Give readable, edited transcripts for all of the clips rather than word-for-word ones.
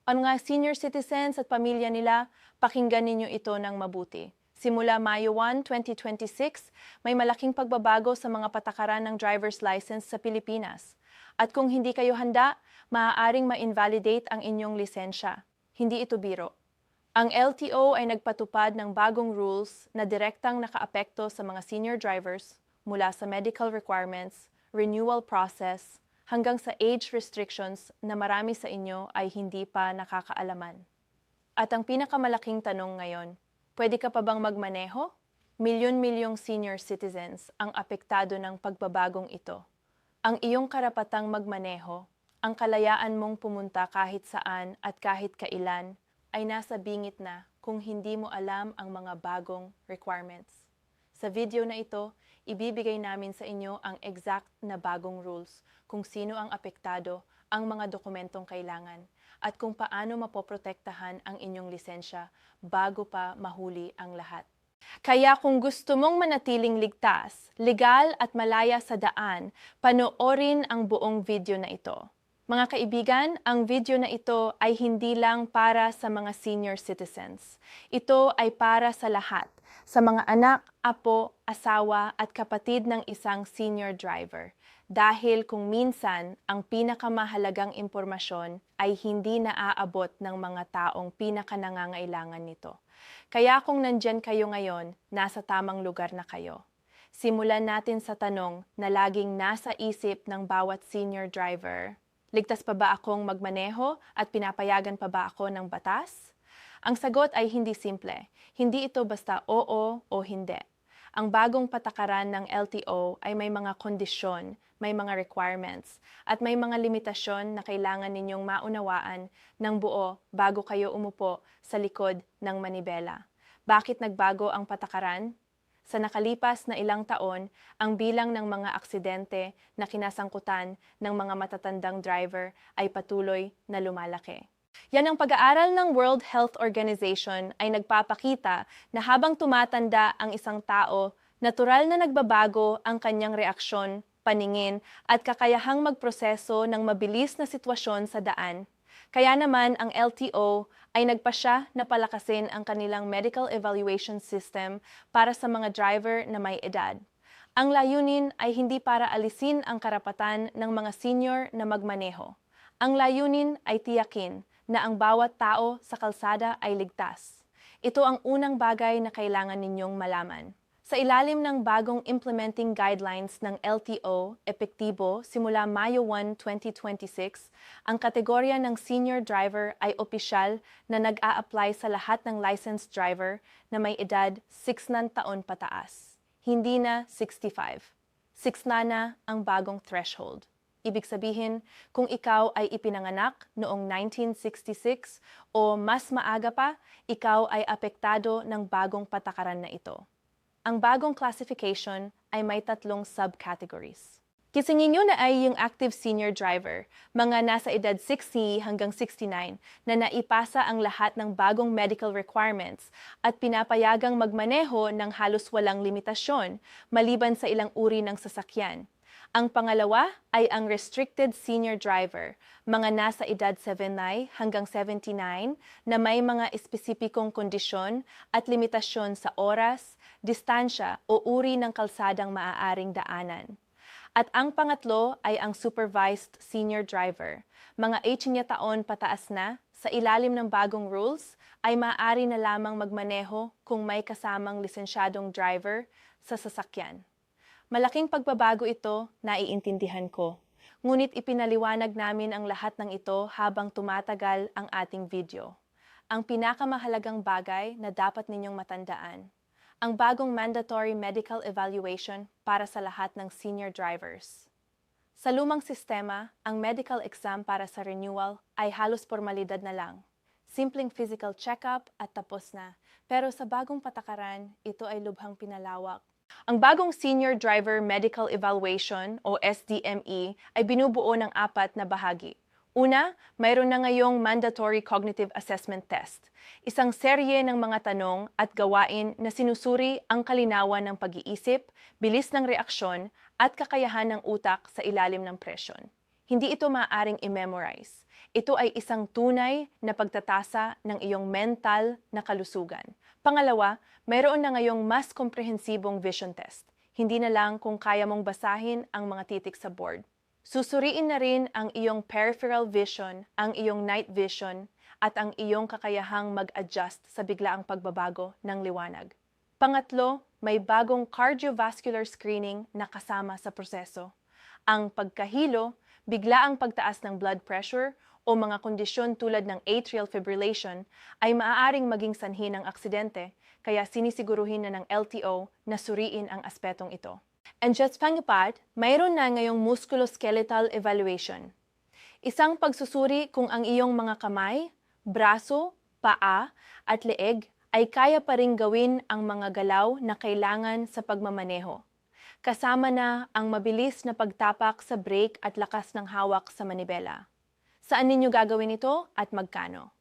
Ang mga senior citizens at pamilya nila, pakinggan ninyo ito ng mabuti. Simula Mayo 1, 2026, may malaking pagbabago sa mga patakaran ng driver's license sa Pilipinas. At kung hindi kayo handa, maaaring ma-invalidate ang inyong lisensya. Hindi ito biro. Ang LTO ay nagpatupad ng bagong rules na direktang nakaapekto sa mga senior drivers mula sa medical requirements, renewal process, hanggang sa age restrictions na marami sa inyo ay hindi pa nakakaalaman. At ang pinakamalaking tanong ngayon, pwede ka pa bang magmaneho? Milyon-milyong senior citizens ang apektado ng pagbabagong ito. Ang iyong karapatang magmaneho, ang kalayaan mong pumunta kahit saan at kahit kailan, ay nasa bingit na kung hindi mo alam ang mga bagong requirements. Sa video na ito, ibibigay namin sa inyo ang exact na bagong rules, kung sino ang apektado, ang mga dokumentong kailangan, at kung paano mapoprotektahan ang inyong lisensya bago pa mahuli ang lahat. Kaya kung gusto mong manatiling ligtas, legal at malaya sa daan, panoorin ang buong video na ito. Mga kaibigan, ang video na ito ay hindi lang para sa mga senior citizens. Ito ay para sa lahat, sa mga anak, apo, asawa at kapatid ng isang senior driver. Dahil kung minsan, ang pinakamahalagang impormasyon ay hindi naaabot ng mga taong pinakanangangailangan nito. Kaya kung nandyan kayo ngayon, nasa tamang lugar na kayo. Simulan natin sa tanong na laging nasa isip ng bawat senior driver. Ligtas pa ba akong magmaneho at pinapayagan pa ba ako ng batas? Ang sagot ay hindi simple. Hindi ito basta oo o hindi. Ang bagong patakaran ng LTO ay may mga kondisyon, may mga requirements, at may mga limitasyon na kailangan ninyong maunawaan ng buo bago kayo umupo sa likod ng manibela. Bakit nagbago ang patakaran? Sa nakalipas na ilang taon, ang bilang ng mga aksidente na kinasangkutan ng mga matatandang driver ay patuloy na lumalaki. Yan ang pag-aaral ng World Health Organization ay nagpapakita na habang tumatanda ang isang tao, natural na nagbabago ang kanyang reaksyon, paningin at kakayahang magproseso ng mabilis na sitwasyon sa daan. Kaya naman ang LTO ay nagpasya na palakasin ang kanilang medical evaluation system para sa mga driver na may edad. Ang layunin ay hindi para alisin ang karapatan ng mga senior na magmaneho. Ang layunin ay tiyakin na ang bawat tao sa kalsada ay ligtas. Ito ang unang bagay na kailangan ninyong malaman. Sa ilalim ng bagong implementing guidelines ng LTO, epektibo simula Mayo 1, 2026, ang kategorya ng senior driver ay opisyal na nag-a-apply sa lahat ng licensed driver na may edad 6 na taon pataas. Hindi na 65. 6 na ang bagong threshold. Ibig sabihin, kung ikaw ay ipinanganak noong 1966 o mas maaga pa, ikaw ay apektado ng bagong patakaran na ito. Ang bagong classification ay may 3 subcategories. Kisingin nyo na ay yung active senior driver, mga nasa edad 60 hanggang 69 na naipasa ang lahat ng bagong medical requirements at pinapayagang magmaneho ng halos walang limitasyon maliban sa ilang uri ng sasakyan. Ang pangalawa ay ang restricted senior driver, mga nasa edad 79 hanggang 79 na may mga espesipikong kondisyon at limitasyon sa oras, distansya o uri ng kalsadang maaaring daanan. At ang pangatlo ay ang supervised senior driver, mga 18 taon pataas na, sa ilalim ng bagong rules, ay maaari na lamang magmaneho kung may kasamang lisensyadong driver sa sasakyan. Malaking pagbabago ito, naiintindihan ko. Ngunit ipinaliwanag namin ang lahat ng ito habang tumatagal ang ating video. Ang pinakamahalagang bagay na dapat ninyong matandaan, ang bagong mandatory medical evaluation para sa lahat ng senior drivers. Sa lumang sistema, ang medical exam para sa renewal ay halos formalidad na lang. Simpleng physical check-up at tapos na. Pero sa bagong patakaran, ito ay lubhang pinalawak. Ang bagong Senior Driver Medical Evaluation o SDME ay binubuo ng 4 na bahagi. Una, mayroon na ngayong Mandatory Cognitive Assessment Test, isang serye ng mga tanong at gawain na sinusuri ang kalinawan ng pag-iisip, bilis ng reaksyon at kakayahan ng utak sa ilalim ng presyon. Hindi ito maaaring i-memorize. Ito ay isang tunay na pagtatasa ng iyong mental na kalusugan. Pangalawa, mayroon na ngayong mas komprehensibong vision test. Hindi na lang kung kaya mong basahin ang mga titik sa board. Susuriin na rin ang iyong peripheral vision, ang iyong night vision, at ang iyong kakayahang mag-adjust sa biglaang pagbabago ng liwanag. Pangatlo, may bagong cardiovascular screening na kasama sa proseso. Ang pagkahilo, biglaang pagtaas ng blood pressure o mga kondisyon tulad ng atrial fibrillation ay maaaring maging sanhi ng aksidente, kaya sinisiguruhin na ng LTO na suriin ang aspetong ito. And just pangapat, mayroon na ngayong musculoskeletal evaluation. Isang pagsusuri kung ang iyong mga kamay, braso, paa, at leeg ay kaya pa ring gawin ang mga galaw na kailangan sa pagmamaneho. Kasama na ang mabilis na pagtapak sa brake at lakas ng hawak sa manibela. Saan ninyo gagawin ito at magkano?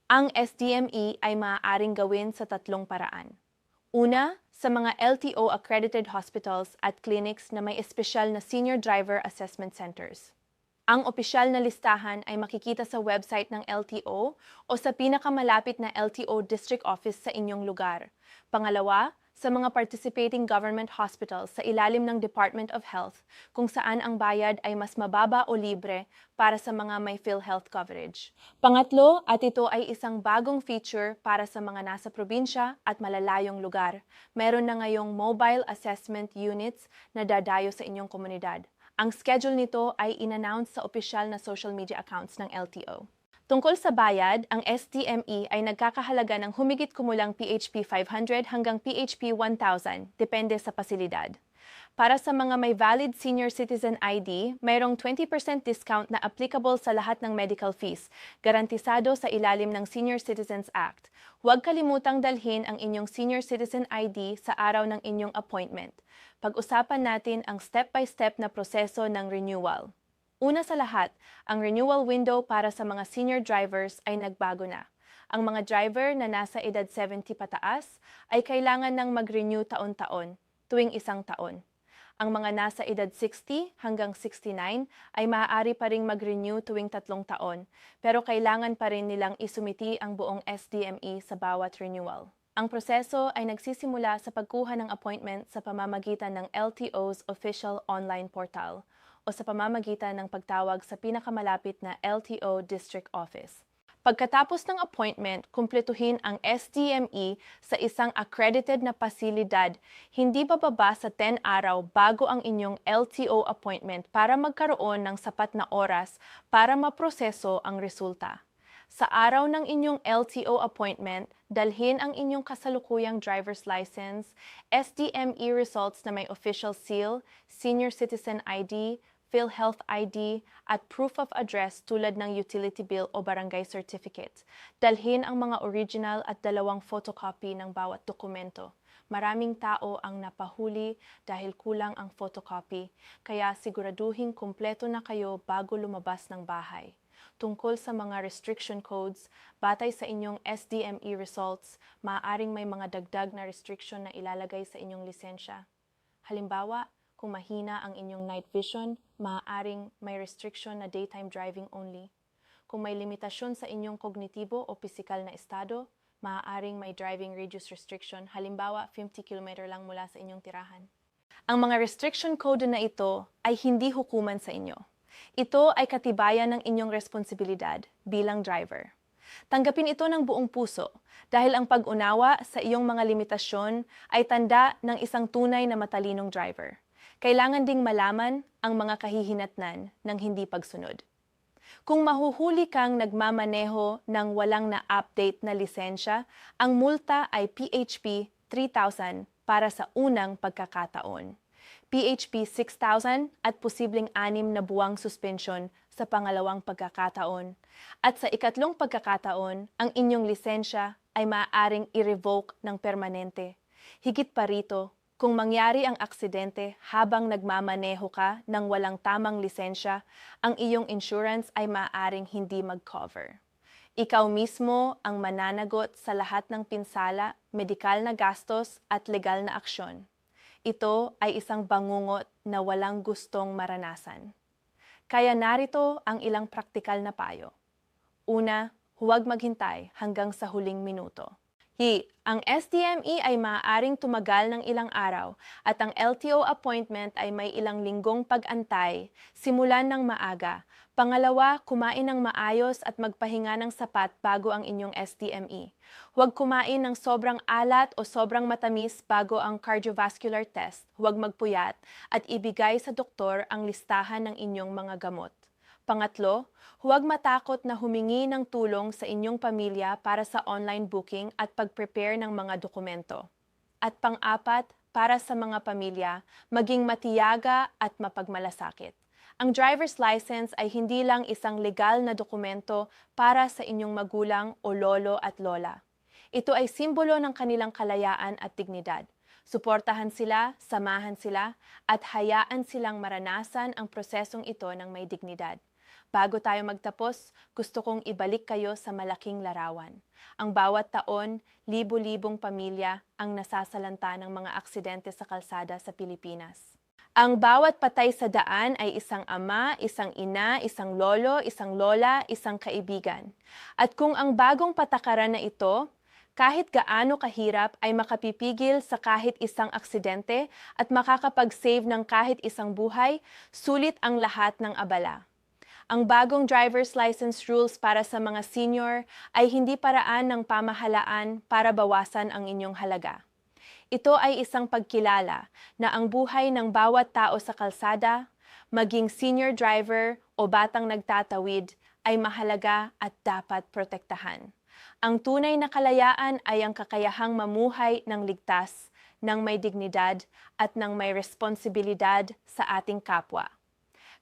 Ang SDME ay maaaring gawin sa tatlong paraan. Una, sa mga LTO-accredited hospitals at clinics na may espesyal na senior driver assessment centers. Ang opisyal na listahan ay makikita sa website ng LTO o sa pinakamalapit na LTO district office sa inyong lugar. Pangalawa, sa mga participating government hospitals sa ilalim ng Department of Health kung saan ang bayad ay mas mababa o libre para sa mga may PhilHealth coverage. Pangatlo, at ito ay isang bagong feature para sa mga nasa probinsya at malalayong lugar. Meron na ngayong mobile assessment units na dadayo sa inyong komunidad. Ang schedule nito ay in-announce sa opisyal na social media accounts ng LTO. Tungkol sa bayad, ang SDME ay nagkakahalaga ng humigit kumulang PHP 500 hanggang PHP 1,000, depende sa pasilidad. Para sa mga may valid senior citizen ID, mayroong 20% discount na applicable sa lahat ng medical fees, garantisado sa ilalim ng Senior Citizens Act. Huwag kalimutang dalhin ang inyong senior citizen ID sa araw ng inyong appointment. Pag-usapan natin ang step-by-step na proseso ng renewal. Una sa lahat, ang renewal window para sa mga senior drivers ay nagbago na. Ang mga driver na nasa edad 70 pataas ay kailangan ng mag-renew taon-taon, tuwing isang taon. Ang mga nasa edad 60 hanggang 69 ay maaari pa ring mag-renew tuwing 3 taon, pero kailangan pa rin nilang isumiti ang buong SDME sa bawat renewal. Ang proseso ay nagsisimula sa pagkuha ng appointment sa pamamagitan ng LTO's official online portal o sa pamamagitan ng pagtawag sa pinakamalapit na LTO District Office. Pagkatapos ng appointment, kumpletuhin ang SDME sa isang accredited na pasilidad, hindi bababa sa 10 araw bago ang inyong LTO appointment para magkaroon ng sapat na oras para maproseso ang resulta. Sa araw ng inyong LTO appointment, dalhin ang inyong kasalukuyang driver's license, SDME results na may official seal, senior citizen ID, PhilHealth ID, at proof of address tulad ng utility bill o barangay certificate. Dalhin ang mga original at 2 photocopy ng bawat dokumento. Maraming tao ang napahuli dahil kulang ang photocopy, kaya siguraduhin kumpleto na kayo bago lumabas ng bahay. Tungkol sa mga restriction codes, batay sa inyong SDME results, maaaring may mga dagdag na restriction na ilalagay sa inyong lisensya. Halimbawa, kung mahina ang inyong night vision, maaaring may restriction na daytime driving only. Kung may limitasyon sa inyong kognitibo o pisikal na estado, maaaring may driving radius restriction, halimbawa 50 km lang mula sa inyong tirahan. Ang mga restriction code na ito ay hindi hukuman sa inyo. Ito ay katibayan ng inyong responsibilidad bilang driver. Tanggapin ito ng buong puso dahil ang pag-unawa sa iyong mga limitasyon ay tanda ng isang tunay na matalinong driver. Kailangan ding malaman ang mga kahihinatnan ng hindi pagsunod. Kung mahuhuli kang nagmamaneho ng walang na-update na lisensya, ang multa ay PHP 3,000 para sa unang pagkakataon, PHP 6,000 at posibleng 6 na buwang suspensyon sa pangalawang pagkakataon. At sa ikatlong pagkakataon, ang inyong lisensya ay maaaring i-revoke ng permanente. Higit pa rito, kung mangyari ang aksidente habang nagmamaneho ka ng walang tamang lisensya, ang iyong insurance ay maaaring hindi mag-cover. Ikaw mismo ang mananagot sa lahat ng pinsala, medikal na gastos at legal na aksyon. Ito ay isang bangungot na walang gustong maranasan. Kaya narito ang ilang praktikal na payo. Una, huwag maghintay hanggang sa huling minuto. Ang SDME ay maaaring tumagal ng ilang araw at ang LTO appointment ay may ilang linggong pag-antay, simulan ng maaga. Pangalawa, kumain ng maayos at magpahinga ng sapat bago ang inyong SDME. Huwag kumain ng sobrang alat o sobrang matamis bago ang cardiovascular test. Huwag magpuyat at ibigay sa doktor ang listahan ng inyong mga gamot. Pangatlo, huwag matakot na humingi ng tulong sa inyong pamilya para sa online booking at pag-prepare ng mga dokumento. At pang-apat, para sa mga pamilya, maging matiyaga at mapagmalasakit. Ang driver's license ay hindi lang isang legal na dokumento para sa inyong magulang o lolo at lola. Ito ay simbolo ng kanilang kalayaan at dignidad. Suportahan sila, samahan sila, at hayaan silang maranasan ang prosesong ito ng may dignidad. Bago tayo magtapos, gusto kong ibalik kayo sa malaking larawan. Ang bawat taon, libo-libong pamilya ang nasasalanta ng mga aksidente sa kalsada sa Pilipinas. Ang bawat patay sa daan ay isang ama, isang ina, isang lolo, isang lola, isang kaibigan. At kung ang bagong patakaran na ito, kahit gaano kahirap ay makapipigil sa kahit isang aksidente at makakapag-save ng kahit isang buhay, sulit ang lahat ng abala. Ang bagong driver's license rules para sa mga senior ay hindi paraan ng pamahalaan para bawasan ang inyong halaga. Ito ay isang pagkilala na ang buhay ng bawat tao sa kalsada, maging senior driver o batang nagtatawid, ay mahalaga at dapat protektahan. Ang tunay na kalayaan ay ang kakayahang mamuhay ng ligtas, ng may dignidad at ng may responsibilidad sa ating kapwa.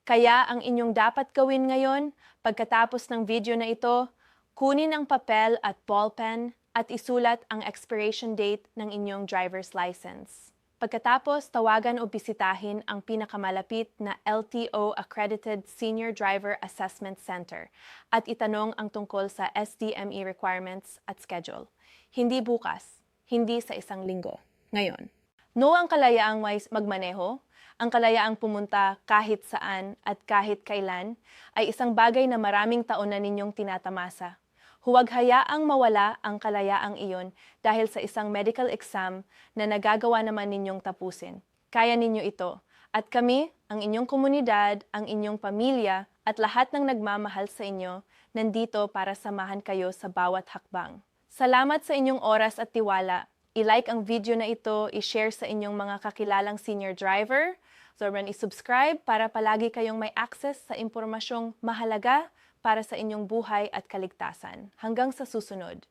Kaya ang inyong dapat gawin ngayon, pagkatapos ng video na ito, kunin ang papel at ballpen at isulat ang expiration date ng inyong driver's license. Pagkatapos, tawagan o bisitahin ang pinakamalapit na LTO Accredited Senior Driver Assessment Center at itanong ang tungkol sa SDME requirements at schedule. Hindi bukas, hindi sa isang linggo. Ngayon. No ang kalayaang magmaneho, ang kalayaang pumunta kahit saan at kahit kailan ay isang bagay na maraming taon na ninyong tinatamasa. Huwag hayaang mawala ang kalayaang iyon dahil sa isang medical exam na nagagawa naman ninyong tapusin. Kaya ninyo ito. At kami, ang inyong komunidad, ang inyong pamilya, at lahat ng nagmamahal sa inyo, nandito para samahan kayo sa bawat hakbang. Salamat sa inyong oras at tiwala. I-like ang video na ito, i-share sa inyong mga kakilalang senior driver, sobrang i-subscribe para palagi kayong may access sa impormasyong mahalaga para sa inyong buhay at kaligtasan. Hanggang sa susunod.